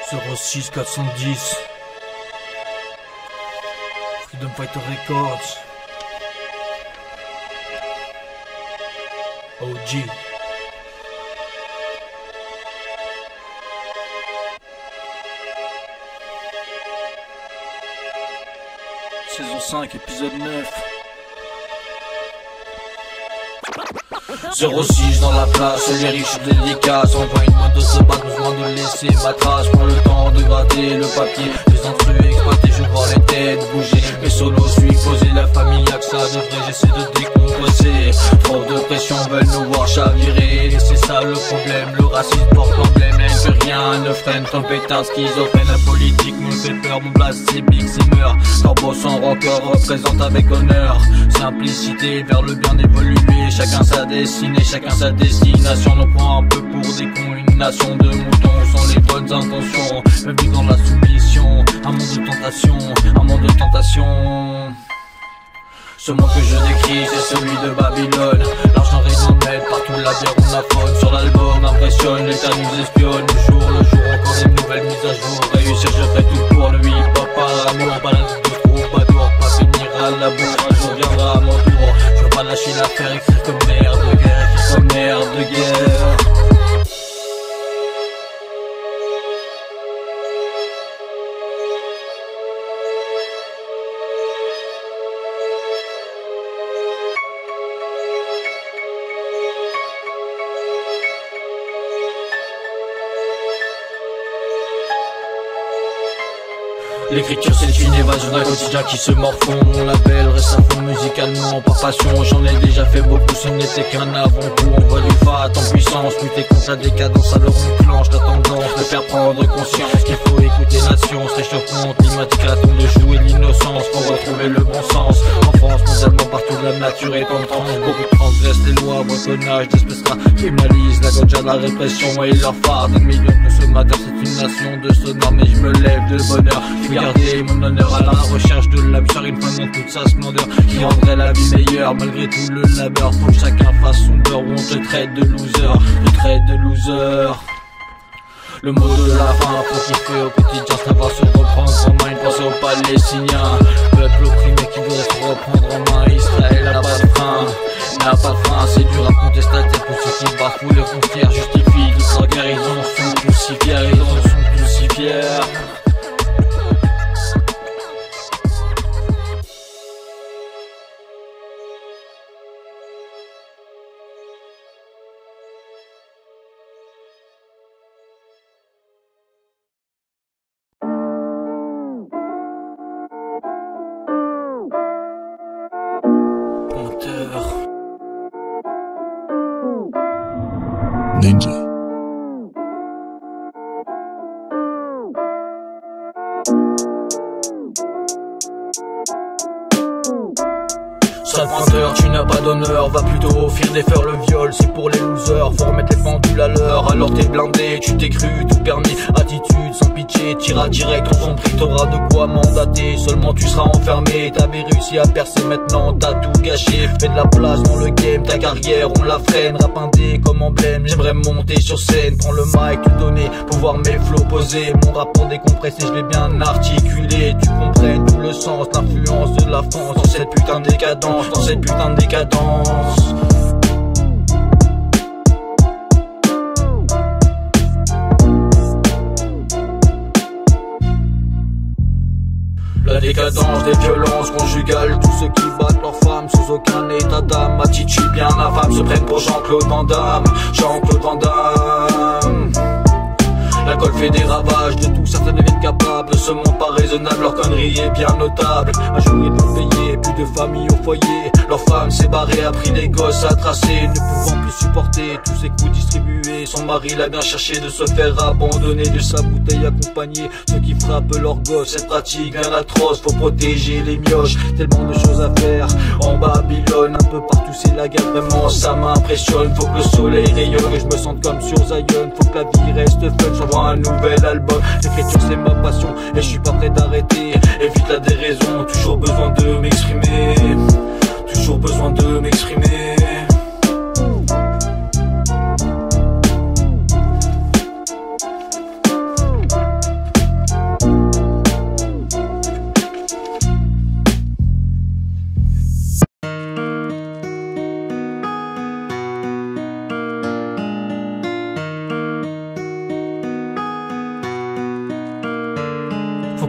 06 410 Freedom Fighter Records OG. Saison 5, épisode 9. 06 dans la place, les riches délicats. Envoie une main de se battre, besoin de laisser ma trace. Prends le temps de gratter le papier. Les intrus exploités, je vois les têtes bouger. Mais solo suis posé, la famille y'a que ça devrait. J'essaie de décompresser. Trop de pression veulent nous voir chavirer. Et c'est ça le problème, le racisme porte l'emblème. Elle veut rien, ne freine, ton pétard schizophrène. La politique me fait peur, mon blast c'est Big Zimmer. Corbeau sans rancœur représente avec honneur. Simplicité vers le bien évoluer. Chacun sa destinée, chacun sa destination. On prend un peu pour des cons, une nation de moutons sans les bonnes intentions. Le vivre dans la soumission, un monde de tentation, un monde de tentation. Ce monde que je décris, c'est celui de Babylone. L'argent résonne, partout la bière on affone. Sur l'album impressionne, l'État nous espionne. Le jour encore des nouvelles mises à jour. Réussir je ferai tout pour le hip-hop, pas l'amour, pas la vie de troubadour. Pas finir à la bourre, un jour viendra à mon tour. Je veux pas lâcher l'affaire, écrire comme merde de guerre, écrire comme merde de guerre. L'écriture c'est une évasion d'un quotidien qui se morfond. Mon label reste à fond musicalement, par passion. J'en ai déjà fait beaucoup, ce n'était qu'un avant-goût. On voit du fat en puissance, lutter contre la décadence. Alors on clenche la tendance de faire prendre conscience qu'il faut écouter nation. Ce réchauffement climatique à ton de jouer l'innocence pour retrouver le bon sens. En France, mondialement, partout la nature est en transe. Beaucoup transgressent les lois, braconnage d'espèces rares criminalisent la gauche de la répression et leur phare. Des millions de consommateurs, c'est une nation de sonore. Mais je me lève de bonheur, garder mon honneur à la recherche de l'âme chère, une femme dans toute sa splendeur qui rendrait la vie meilleure malgré tout le labeur. Faut que chacun fasse son beurre ou on te traite de loser, te traite de loser. Le mot de la fin, faut kiffer au quotidien, savoir se reprendre en main, une pensée aux Palestiniens. Peuple opprimé qui voudrait se reprendre en main. Israël n'a pas de frein, n'a pas de frein. C'est dur à contestater pour ceux qui bafouent les frontières. Justifient toute leur guerre, ils en sont tous si fiers, ils en sont tous si fiers. Ninja. Sale pointeur, tu n'as pas d'honneur, va plutôt offrir des fleurs, le viol c'est pour les losers, faut remettre les pendules à l'heure. Alors t'es blindé, tu t'es cru, tout permis, attitude sans pitié, tira direct, on s'en prie, t'auras de quoi mandater. Seulement tu seras enfermé, t'avais réussi à percer, maintenant t'as tout gâché. Fais de la place dans le game, ta carrière on la freine, rap indé comme emblème, j'aimerais monter sur scène, prends le mic, tout donner, pouvoir mes flots poser, mon rapport décompressé, je l'ai bien articulé, tu comprennes tout le sens, l'influence de la France dans cette putain de décadence, dans cette putain de décadence. La décadence des violences conjugales, tous ceux qui battent leurs femmes sous aucun état d'âme, attitude bien infâme, se prennent pour Jean-Claude Van Damme, Jean-Claude Van Damme. L'alcool fait des ravages, de tout certains deviennent capables. Ce monde pas raisonnable, leur connerie est bien notable. Un jour ils vont payer, plus de familles au foyer. Leur femme s'est barrée, a pris des gosses à tracer, ne pouvant plus supporter tous ces coups distribués. Son mari l'a bien cherché de se faire abandonner, de sa bouteille accompagnée. Ceux qui frappent leurs gosses, cette pratique bien atroce. Faut protéger les mioches, tellement de choses à faire. En Babylone, un peu partout c'est la guerre, vraiment ça m'impressionne. Faut que le soleil rayonne, que je me sente comme sur Zion. Faut que la vie reste fun, j'envoie un nouvel album. L'écriture c'est ma passion et je suis pas prêt d'arrêter. Évite la déraison, toujours besoin de m'exprimer, toujours besoin de m'exprimer.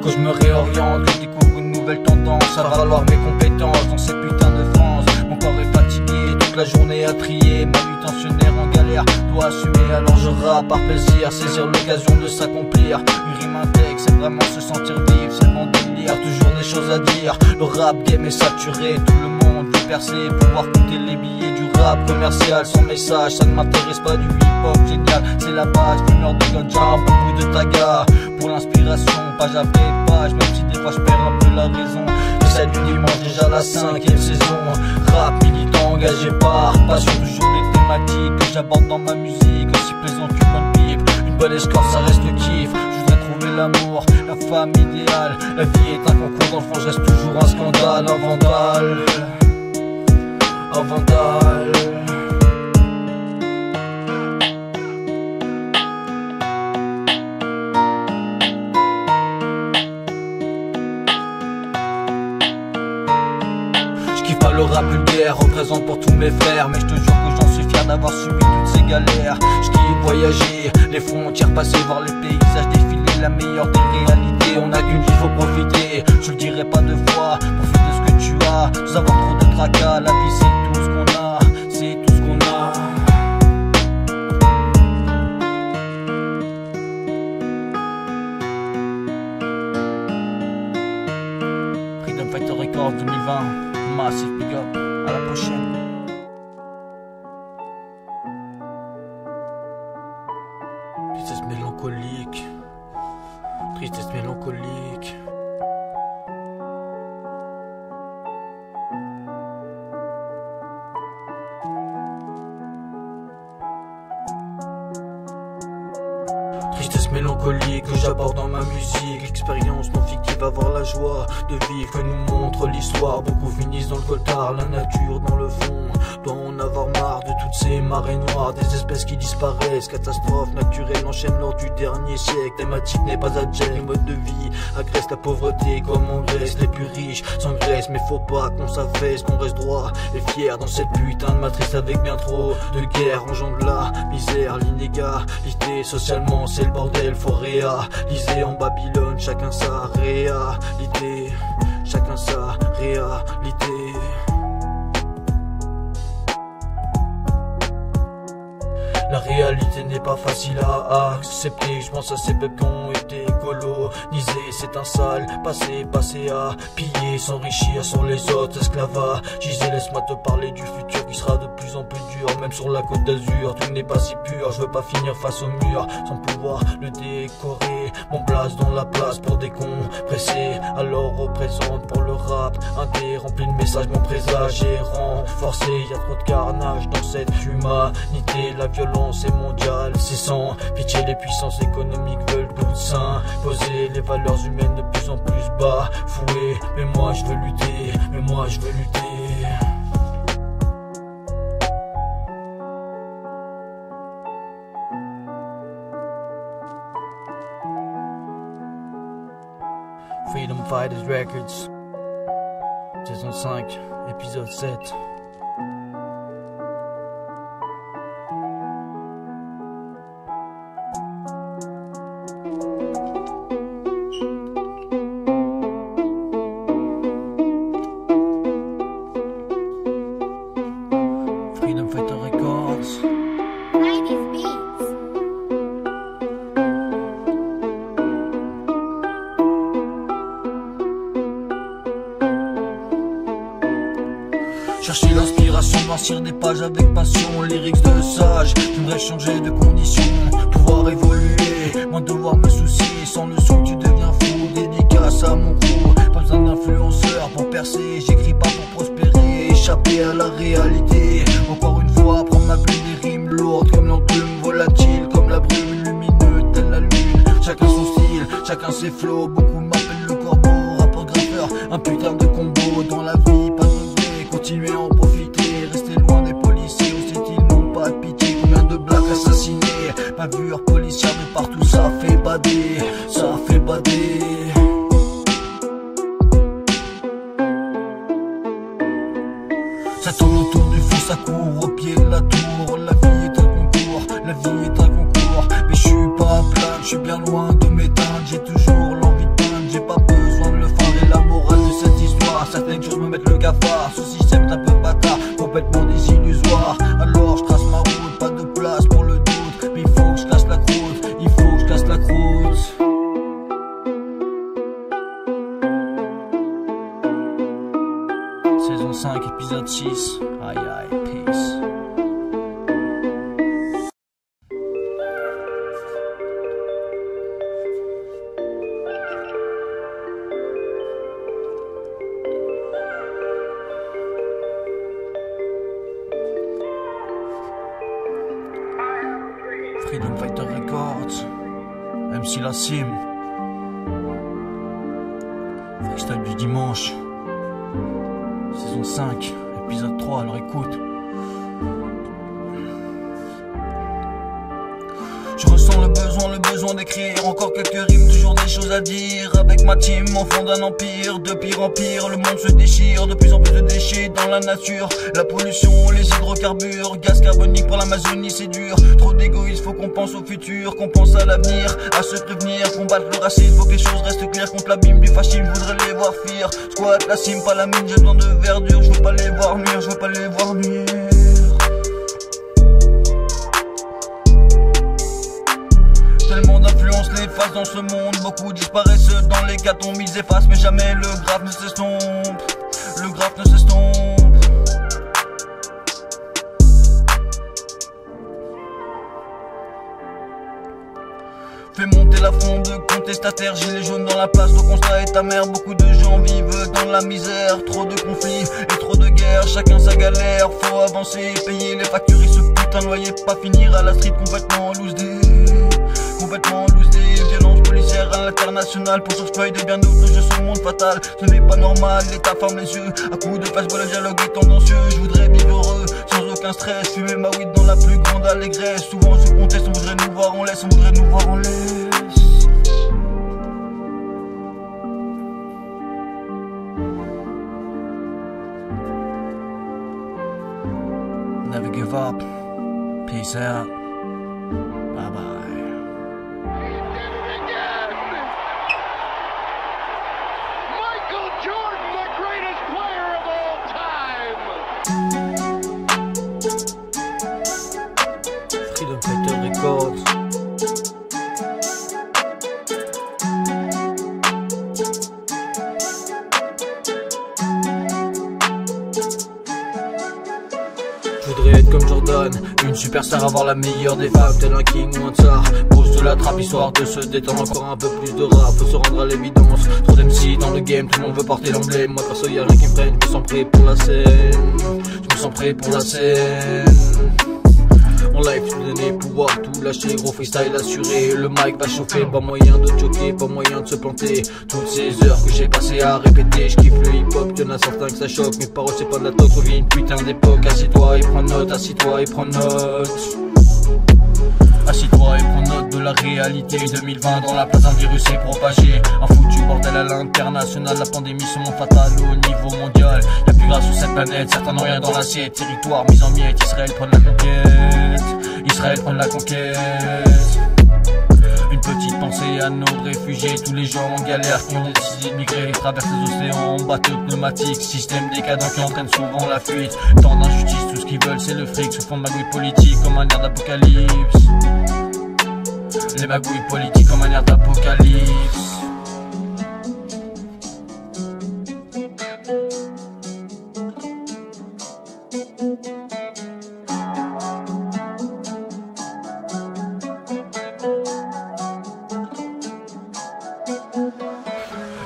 Quand je me réoriente, que je découvre une nouvelle tendance à valoir mes compétences dans cette putain de France. Mon corps est fatigué, toute la journée à trier. Manutentionnaire en galère, dois assumer, alors je rappe par plaisir. Saisir l'occasion de s'accomplir. Une rime, un texte, c'est vraiment se sentir vivre, c'est mon délire. Toujours des choses à dire, le rap game est saturé. Tout le monde veut percer, pouvoir compter les billets du rap commercial. Sans message, ça ne m'intéresse pas, du hip-hop génial. C'est la base, fumeur de ganja, un bon bruit de taga. Pour l'inspiration, page après page, même si des fois je perds un peu la raison. J'essaie du dimanche, déjà la 5e saison. Rap militant, engagé par passion, toujours des thématiques que j'aborde dans ma musique. Aussi plaisant qu'une bonne pipe, une bonne escorte, ça reste le kiff. Je voudrais trouver l'amour, la femme idéale. La vie est un concours, dans le fond je reste toujours un scandale. Un vandale, un vandale. Le rap vulgaire représente pour tous mes frères, mais je te jure que j'en suis fier d'avoir subi toutes ces galères. Je kiffe voyager, les frontières passer, voir les paysages défiler, la meilleure des réalités. On a qu'une vie, faut profiter, je le dirai pas deux fois. Profite de ce que tu as, sans avoir trop de tracas. La vie c'est tout ce qu'on a, c'est tout ce qu'on a. Freedom Fighter Records 2020. Massive big up, à la prochaine. Tristesse mélancolique, tristesse mélancolique. Tristesse mélancolique que j'aborde dans ma musique. Expérience non fictive, avoir la joie de vivre que nous montre l'histoire. Beaucoup finissent dans le coltard, la nature dans le fond doit en avoir marre de toutes ces marées noires. Des espèces qui disparaissent, catastrophes naturelles enchaînent lors du dernier siècle. Thématique n'est pas adjecte, le mode de vie agresse la pauvreté comme en Grèce. Les plus riches s'engraissent, mais faut pas qu'on s'affaisse, qu'on reste droit et fier dans cette putain de matrice avec bien trop de guerre. Engendre la misère, l'inégalité, socialement c'est le bordel, faut réaliser en Babylone, chacun sa réalité, chacun sa réalité. La réalité n'est pas facile à accepter. Je pense à ces peuples qui ont été colonisés. C'est un sale passé à piller, s'enrichir sur les autres, esclavagisés. Laisse-moi te parler du futur qui sera de plus en plus dur. Même sur la côte d'Azur, tout n'est pas si pur. Je veux pas finir face au mur sans pouvoir le décorer. Mon place dans la place pour des cons pressés. Alors représente pour le rap indé, rempli de messages, mon présage est renforcé. Y'a trop de carnage dans cette humanité. La violence est mondiale, c'est sans pitié. Les puissances économiques veulent tout s'imposer. Les valeurs humaines de plus en plus bafouées. Mais moi je veux lutter, mais moi je veux lutter. Freedom Fighters Records, saison 5, épisode 7. Freedom Fighter Records. Chercher l'inspiration, noircir des pages avec passion. Lyrics de sage, j'aimerais changer de condition. Pouvoir évoluer, moins devoir me soucier. Sans le son tu deviens fou, dédicace à mon crew. Pas besoin d'influenceur pour percer, j'écris pas pour prospérer. Échapper à la réalité, encore une fois prendre ma plume. Des rimes lourdes comme l'enclume, volatile comme la brume, lumineux telle la lune. Chacun son style, chacun ses flots. Beaucoup m'appellent le corbeau, rappeur graffeur. Un putain de combo dans la vie, pas de regret. Continuez à en profiter, restez loin des policiers. Où c'est-ils n'ont pas de pitié? Combien de blacks assassinés? Bavure policière de partout, ça fait bader, ça fait bader. Ça tourne autour du fond, ça court au pied de la tour. La vie est un concours, la vie est un concours. Mais je suis pas à plaindre, je suis bien loin de m'éteindre. J'ai toujours l'envie de peindre, j'ai pas Freedom Fighter Records, MC La Cime, freestyle du dimanche, saison 5, épisode 3, alors écoute. Je ressens le besoin d'écrire encore quelques rimes, toujours des choses à dire. Avec ma team, enfant d'un empire, de pire en pire, le monde se déchire, de plus en plus de déchets dans la nature. La pollution, les hydrocarbures, gaz carbonique pour l'Amazonie, c'est dur. Trop d'égoïsme, faut qu'on pense au futur, qu'on pense à l'avenir, à se prévenir, combattre le racisme, faut que les choses restent claires contre l'abîme du fascisme, je voudrais les voir fuir. Squat, la cime, pas la mine, j'ai besoin de verdure, je veux pas les voir nuire, je veux pas les voir nuire. Tellement d'influence l'efface dans ce monde, beaucoup disparaissent dans les catombes, ils effacent mais jamais le graphe ne s'estompe, le graphe ne s'estompe. Fais monter la fronde contestataire, gilets jaunes dans la place, le constat est amer, beaucoup de gens vivent dans la misère, trop de conflits et trop de guerres, chacun sa galère, faut avancer, payer les factures et ce putain de loyer, pas finir à la street complètement loose des violences policières à l'international. Pour George de bien d'autres jeux sur le monde fatal. Ce n'est pas normal, l'État ferme les yeux. À coups de flashball, le dialogue est tendancieux. Je voudrais vivre heureux, sans aucun stress. Fumer ma weed dans la plus grande allégresse. Souvent je conteste, on voudrait nous voir en laisse. On voudrait nous voir en laisse. Never give up. Peace out. Bye bye. Jordan, the greatest player of all time. Freedom Fighter Records. Je voudrais être comme Jordan, une superstar, avoir la meilleure des femmes, tel un king ou un tsar. Pose de la trappe histoire de se détendre, encore un peu plus de rap, faut se rendre à l'évidence. Trop d'MC dans le game, tout le monde veut porter l'emblème. Moi perso y'a rien qui me freine, je me sens prêt pour la scène. Je me sens prêt pour la scène. En live, tout donner, pouvoir tout lâcher, gros freestyle assuré. Le mic va chauffer, pas moyen de choquer, pas moyen de se planter. Toutes ces heures que j'ai passées à répéter, je kiffe le hip hop, y'en a certains que ça choque. Mes paroles c'est pas de la toque, on vit une putain d'époque. Assis-toi et prends note, assis-toi et prends note. Assis-toi et prends note de la réalité. 2020 dans la place, un virus est propagé. Un foutu bordel à l'international. La pandémie se montre fatale au niveau mondial. Y'a plus grâce sur cette planète, certains n'ont rien dans l'assiette. Territoire mis en miettes, Israël prend la conquête. Israël prend la conquête. Une petite pensée à nos réfugiés, tous les gens en galère qui ont décidé de migrer, traversent les océans en bateau pneumatique, système décadent qui entraîne souvent la fuite. Tant d'injustice, tout ce qu'ils veulent c'est le fric, sous fond de magouilles politiques comme un air d'apocalypse. Les magouilles politiques comme un air d'apocalypse.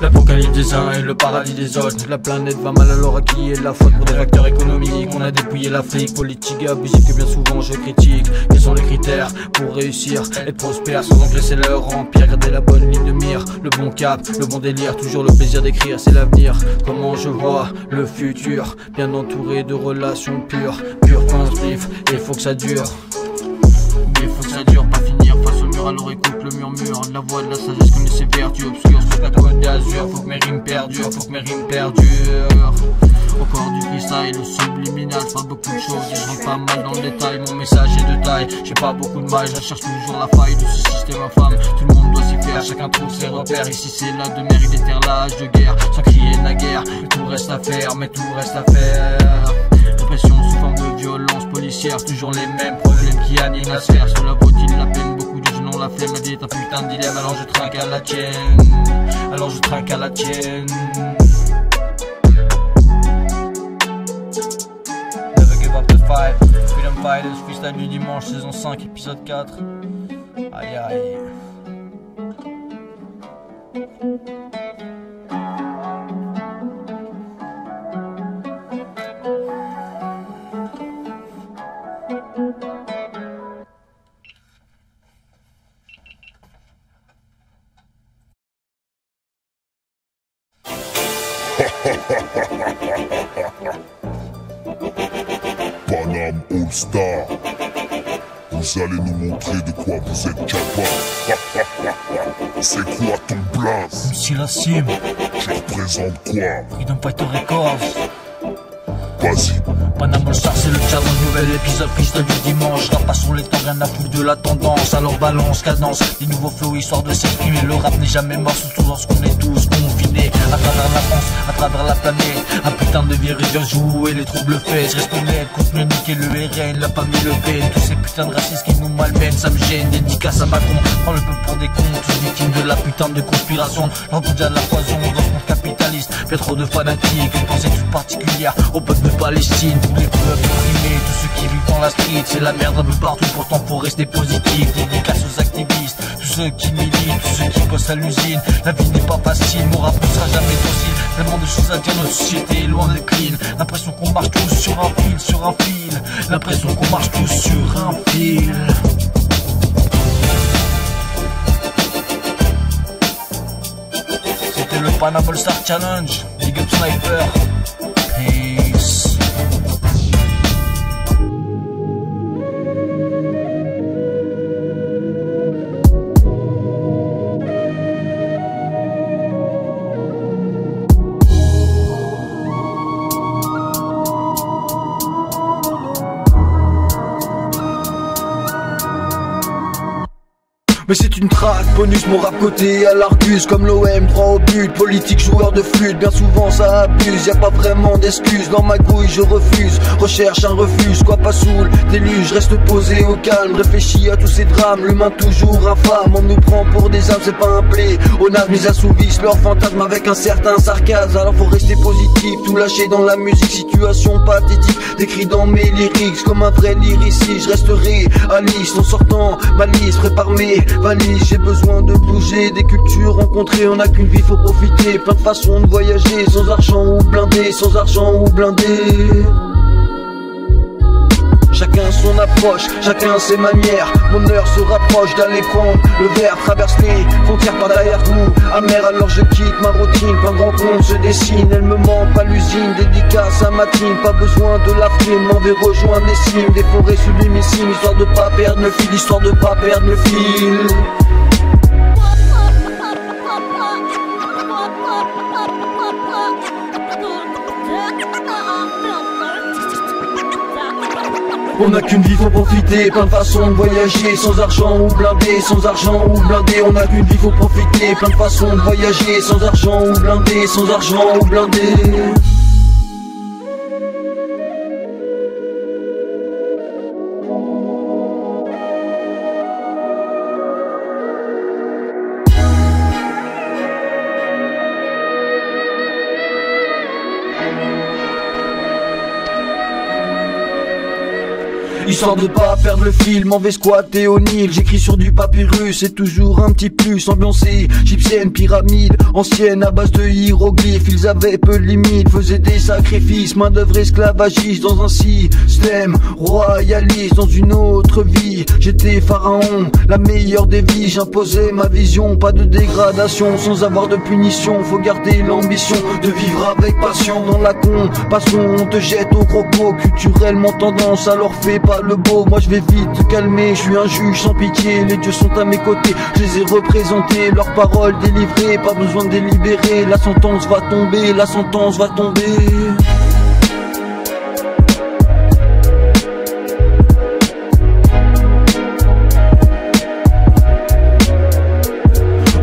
L'apocalypse des uns et le paradis des autres. La planète va mal, alors à qui est la faute? Pour des facteurs économiques, on a dépouillé l'Afrique. Politique abusif que bien souvent je critique. Quels sont les critères pour réussir, être prospère sans engraisser leur empire? Garder la bonne ligne de mire, le bon cap, le bon délire. Toujours le plaisir d'écrire, c'est l'avenir. Comment je vois le futur, bien entouré de relations pures. Pur constructif, et faut que ça dure. Mais faut que ça dure, pas finir face au mur, alors écoute le murmure. La voix de la sagesse comme ses vertus obscures sur la côte d'Azur. Faut que mes rimes perdurent, faut que mes rimes perdurent. Au corps du freestyle, le subliminal, pas beaucoup de choses, je rentre pas mal dans le détail. Mon message est de taille, j'ai pas beaucoup de mal, je cherche toujours la faille de ce système infâme. Tout le monde doit s'y faire, chacun trouve ses repères. Ici c'est là de mer, il déterre l'âge de guerre, sans crier naguère. Tout reste à faire, mais tout reste à faire. Répression sous forme de violence policière, toujours les mêmes problèmes qui animent la sphère. Cela vaut-il la peine? Beaucoup de gens ont la flemme, la vie est un putain de dilemme. Alors je trinque à la tienne, alors je trinque à la tienne. Never give up the fight, Freedom Fighters, freestyle du dimanche, saison 5, épisode 4. Aïe aïe. All Star. Vous allez nous montrer de quoi vous êtes capable. C'est quoi ton blaze? MC Lassim, Tu représentes quoi? Freedom Fighter Records. Vas-y. Panama All Star, c'est le challenge, nouvel épisode freestyle du dimanche. Rap pas sur les temps, rien à foutre de la tendance. Alors balance, cadence, des nouveaux flows histoire de s'exprimer. Le rap n'est jamais mort, surtout lorsqu'on est tous confinés. À travers la France, à travers la planète, un putain de virus vient jouer les troubles faits. Je reste honnête, continue niquer le RN, la famille Le Pen. Tous ces putains de racistes qui nous malmènent, ça me gêne. Dédicace à Macron, prends le peuple pour des cons. Tous victimes de la putain de conspiration. L'entour de la poison dans ce monde capitaliste. Fait trop de fanatiques, une pensée toute particulière au peuple de Palestine. Tous les peuples opprimés, tous ceux qui vivent dans la street. C'est la merde un peu partout, pourtant faut rester positif. Dédicace aux activistes, tous ceux qui militent, tous ceux qui bossent à l'usine. La vie n'est pas facile, mon rap ne sera jamais docile. Tellement de choses à dire, notre société est loin d'être clean. L'impression qu'on marche tous sur un fil, sur un fil. L'impression qu'on marche tous sur un fil. C'était le Panama All Star Challenge. Big up Sniper. Peace. Mais c'est une track, bonus, mon rap côté à l'Argus. Comme l'OM, 3 au but, politique, joueur de flûte. Bien souvent ça abuse, y a pas vraiment d'excuses. Dans ma couille je refuse, recherche un refuse. Quoi pas saoul, déluge, reste posé au calme. Réfléchis à tous ces drames, l'humain toujours infâme. On nous prend pour des âmes, c'est pas un play. On ils assouvissent leurs fantasmes avec un certain sarcasme. Alors faut rester positif, tout lâcher dans la musique. Situation pathétique, décrit dans mes lyrics. Comme un vrai lyriciste, je resterai à liste. En sortant ma liste, prépare mes valise, j'ai besoin de bouger, des cultures rencontrées, on n'a qu'une vie, faut profiter, plein de façons de voyager, sans argent ou blindé, sans argent ou blindé. Chacun son approche, chacun ses manières, mon heure se rapproche d'aller prendre le verre, traverse les frontières par derrière-goût amer, alors je quitte ma routine, plein de rencontres se dessinent, elle me manque pas l'usine, dédicace à ma team, pas besoin de la frime, m'en vais rejoindre les cimes, des forêts sublimissimes, histoire de pas perdre le fil, histoire de pas perdre le fil. On n'a qu'une vie, faut profiter, plein de façons de voyager, sans argent ou blindé, sans argent ou blindé. On n'a qu'une vie, faut profiter, plein de façons de voyager, sans argent ou blindé, sans argent ou blindé. Histoire de pas perdre le fil, m'en vais squatter au Nil. J'écris sur du papyrus, c'est toujours un petit plus. Ambiance égyptienne, pyramide ancienne à base de hiéroglyphes. Ils avaient peu de limites, faisaient des sacrifices. Main d'œuvre esclavagiste dans un système royaliste. Dans une autre vie, j'étais pharaon, la meilleure des vies. J'imposais ma vision, pas de dégradation, sans avoir de punition. Faut garder l'ambition de vivre avec passion. Dans la compassion, on te jette au croco. Culturellement tendance, alors fais pas le beau, moi je vais vite te calmer, je suis un juge sans pitié, les dieux sont à mes côtés, je les ai représentés, leurs paroles délivrées, pas besoin de délibérer, la sentence va tomber, la sentence va tomber.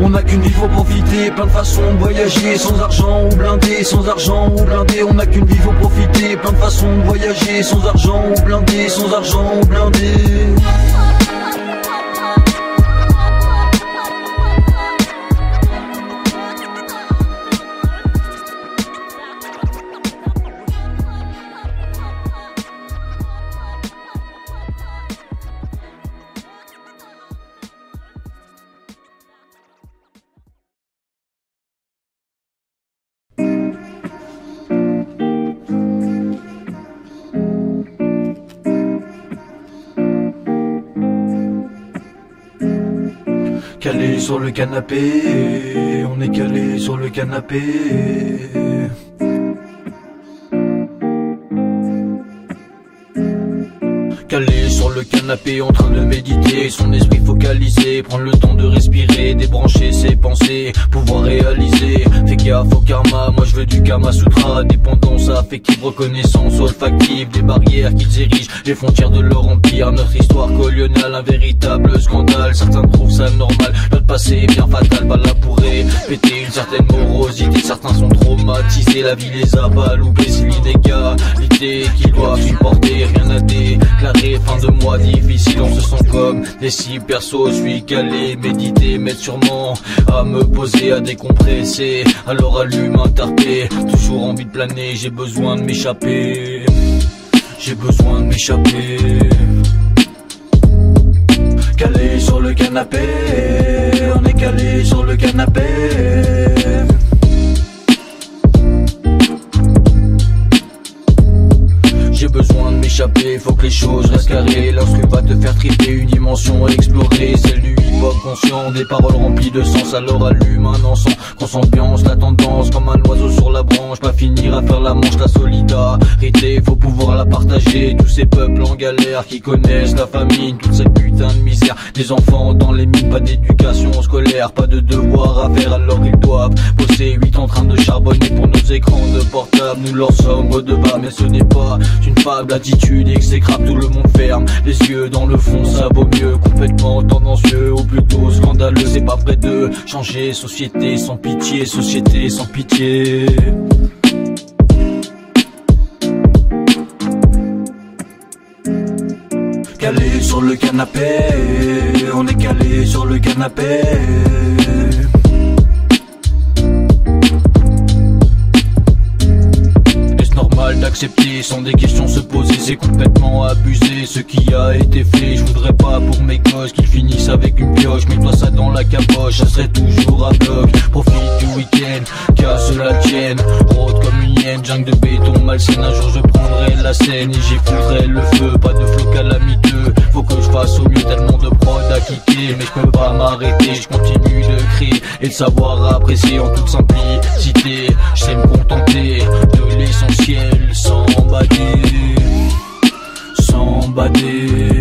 On n'a qu'une vie, faut profiter, plein de façons de voyager, sans argent ou blindé, sans argent ou blindé. On n'a qu'une vie, faut profiter, plein de façons de voyager, sans argent ou blindé, sans argent ou blindé. Calé sur le canapé, on est calé sur le canapé. Calé sur le canapé en train de méditer, son esprit focalisé, prendre le temps de respirer, débrancher ses pensées, pouvoir réaliser. Fais gaffe au karma, moi je veux du Kama Sutra. Dépendance affective, reconnaissance olfactive, des barrières qu'ils érigent, les frontières de leur empire. Notre histoire coloniale, un véritable scandale. Certains trouvent ça normal, notre passé est bien fatal. Pas là pour répéter une certaine morosité, certains sont traumatisés, la vie les a baloupés. C'est l'inégalité qu'ils doivent supporter, rien à déclarer, fin de mois difficile, on se sent comme des cibles. Perso, je suis calé, méditer, m'aide sûrement à me poser, à décompresser. Alors allume un tarpé, toujours envie de planer, j'ai besoin de m'échapper. J'ai besoin de m'échapper. Calé sur le canapé, on est calé sur le canapé. J'ai besoin de m'échapper, faut que les choses restent carrées. L'instru va te faire triper, une dimension à explorer, celle du hip-hop conscient, des paroles remplies de sens. Alors allume un encens, qu'on s'ambiance la tendance comme un oiseau sur la branche. Pas finir à faire la manche, la solidarité, faut pouvoir la partager. Tous ces peuples en galère qui connaissent la famine, toute cette putain de misère. Des enfants dans les mines, pas d'éducation scolaire, pas de devoirs à faire, alors ils doivent bosser 8 en train de charbonner pour nos écrans de portable. Nous leur sommes redevables, mais ce n'est pas une fable, attitude exécrable, tout le monde ferme les yeux dans le fond, ça vaut mieux. Complètement tendancieux ou plutôt scandaleux, c'est pas près de changer. Société sans pitié, société sans pitié. Calé sur le canapé, on est calé sur le canapé. D'accepter sans des questions se poser, c'est complètement abusé ce qui a été fait. Je voudrais pas pour mes gosses qu'ils finissent avec une pioche. Mets-toi ça dans la caboche, ça serait toujours à bloc. Profite du week-end, casse la tienne. Rôde comme une hyène, jungle de béton malsaine. Un jour je prendrai la scène et j'y foutrai le feu. Pas de flow calamiteux, faut que je fasse au mieux, tellement de prod à kicker. Mais je peux pas m'arrêter, je continue de créer et de savoir apprécier en toute simplicité. Je sais me contenter de l'essentiel sans bader, sans bader.